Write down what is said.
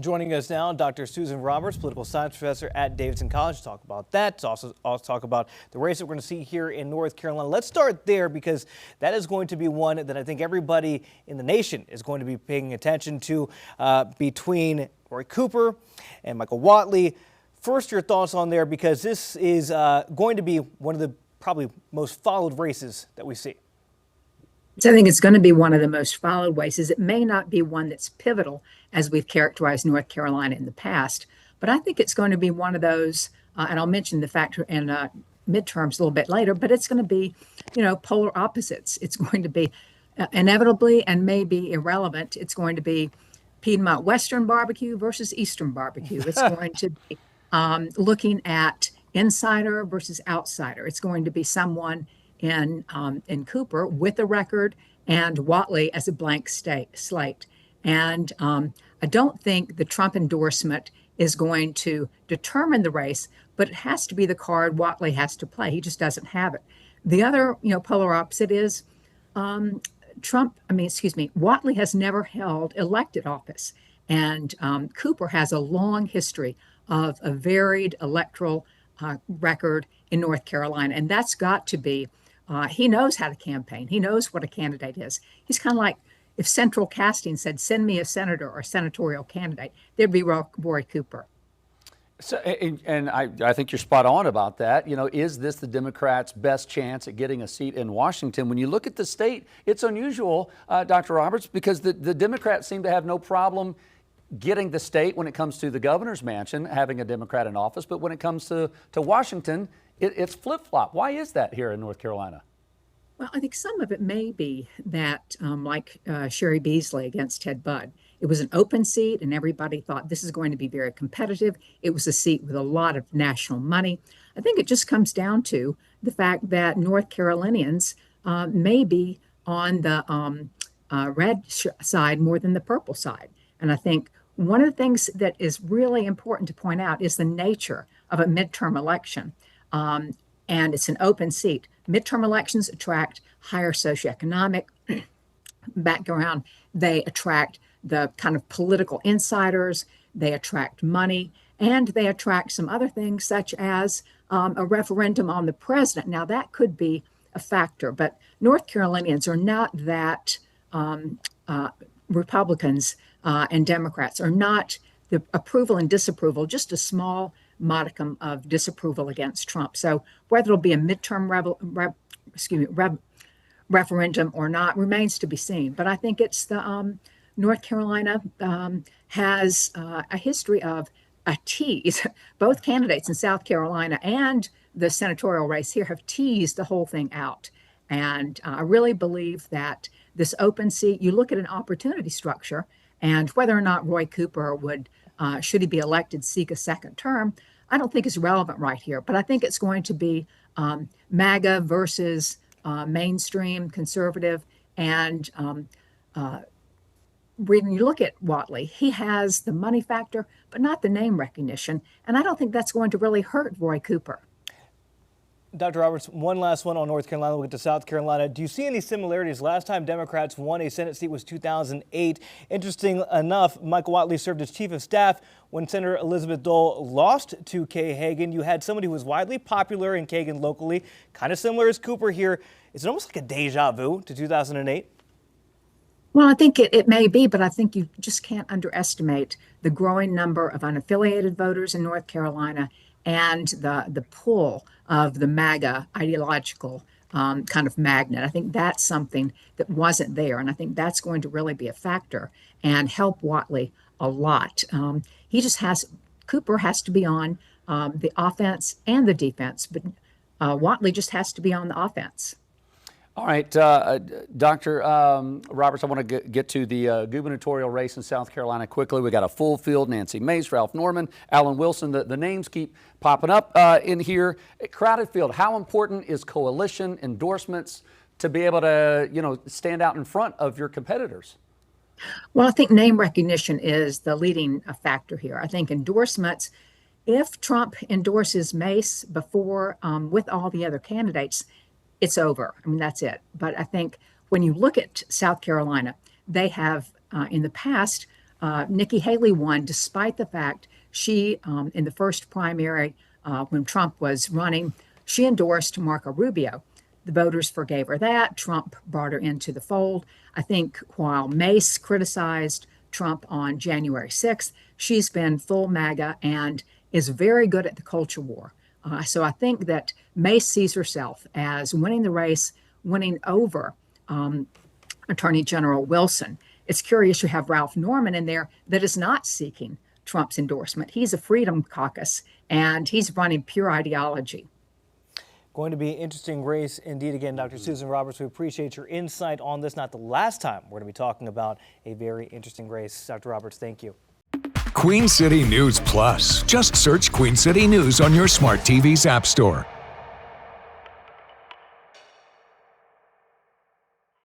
Joining us now, Dr. Susan Roberts, political science professor at Davidson College, to talk about that. To also talk about the race that we're going to see here in North Carolina. Let's start there because that is going to be one that I think everybody in the nation is going to be paying attention to between Roy Cooper and Michael Whatley. First, your thoughts on there, because this is going to be one of the probably most followed races that we see. So I think it's going to be one of the most followed races. It may not be one that's pivotal, as we've characterized North Carolina in the past, but I think it's going to be one of those, and I'll mention the factor in midterms a little bit later, but it's going to be, polar opposites. It's going to be inevitably and maybe irrelevant. It's going to be Piedmont Western barbecue versus Eastern barbecue. It's going to be looking at insider versus outsider. It's going to be someone in Cooper with a record and Whatley as a blank slate. And I don't think the Trump endorsement is going to determine the race, but it has to be the card Whatley has to play. He just doesn't have it. The other, polar opposite is Whatley has never held elected office. And Cooper has a long history of a varied electoral record in North Carolina. And that's got to be, he knows how to campaign. He knows what a candidate is. He's kind of like if central casting said, send me a senator or senatorial candidate, there'd be Roy Cooper. So, and I think you're spot on about that. Is this the Democrats' best chance at getting a seat in Washington? When you look at the state, it's unusual, Dr. Roberts, because the Democrats seem to have no problem getting the state when it comes to the governor's mansion, having a Democrat in office. But when it comes to Washington, it's flip-flop. Why is that here in North Carolina? Well, I think some of it may be that, like Sherry Beasley against Ted Budd, it was an open seat and everybody thought this is going to be very competitive. It was a seat with a lot of national money. I think it just comes down to the fact that North Carolinians may be on the red side more than the purple side. And I think one of the things that is really important to point out is the nature of a midterm election. And it's an open seat. Midterm elections attract higher socioeconomic background. They attract the kind of political insiders. They attract money, and they attract some other things such as a referendum on the president. Now, that could be a factor, but North Carolinians are not that Republicans and Democrats are not the approval and disapproval, just a small modicum of disapproval against Trump. So whether it'll be a midterm referendum or not remains to be seen. But I think it's the North Carolina has a history of a tease. Both candidates in South Carolina and the senatorial race here have teased the whole thing out. And I really believe that this open seat, you look at an opportunity structure, and whether or not Roy Cooper would, should he be elected, seek a second term, I don't think is relevant right here. But I think it's going to be MAGA versus mainstream conservative. And when you look at Whatley, he has the money factor, but not the name recognition. And I don't think that's going to really hurt Roy Cooper. Dr. Roberts, one last one on North Carolina. We'll get to South Carolina. Do you see any similarities? Last time Democrats won a Senate seat was 2008. Interesting enough, Michael Whatley served as chief of staff when Senator Elizabeth Dole lost to Kay Hagan. You had somebody who was widely popular in Kagan locally, kind of similar as Cooper here. Is it almost like a deja vu to 2008? Well, I think it may be, but I think you just can't underestimate the growing number of unaffiliated voters in North Carolina and the pull of the MAGA ideological kind of magnet. I think that's something that wasn't there, and I think that's going to really be a factor and help Whatley a lot. Cooper has to be on the offense and the defense, but Whatley just has to be on the offense. All right, Dr. Roberts, I want to get to the gubernatorial race in South Carolina quickly. We got a full field: Nancy Mace, Ralph Norman, Alan Wilson. The names keep popping up in here. Crowded field. How important is coalition endorsements to be able to, stand out in front of your competitors? Well, I think name recognition is the leading factor here. I think endorsements, if Trump endorses Mace before with all the other candidates, it's over. I mean, that's it. But I think when you look at South Carolina, they have in the past Nikki Haley won despite the fact she, in the first primary, when Trump was running, she endorsed Marco Rubio. The voters forgave her that. Trump brought her into the fold. I think while Mace criticized Trump on January 6th, she's been full MAGA and is very good at the culture war. So I think that Mace sees herself as winning the race, winning over Attorney General Wilson. It's curious you have Ralph Norman in there that is not seeking Trump's endorsement. He's a Freedom Caucus, and he's running pure ideology. Going to be an interesting race indeed. Again, Dr. Susan Roberts, we appreciate your insight on this. Not the last time we're going to be talking about a very interesting race. Dr. Roberts, thank you. Queen City News Plus. Just search Queen City News on your smart TV's app store.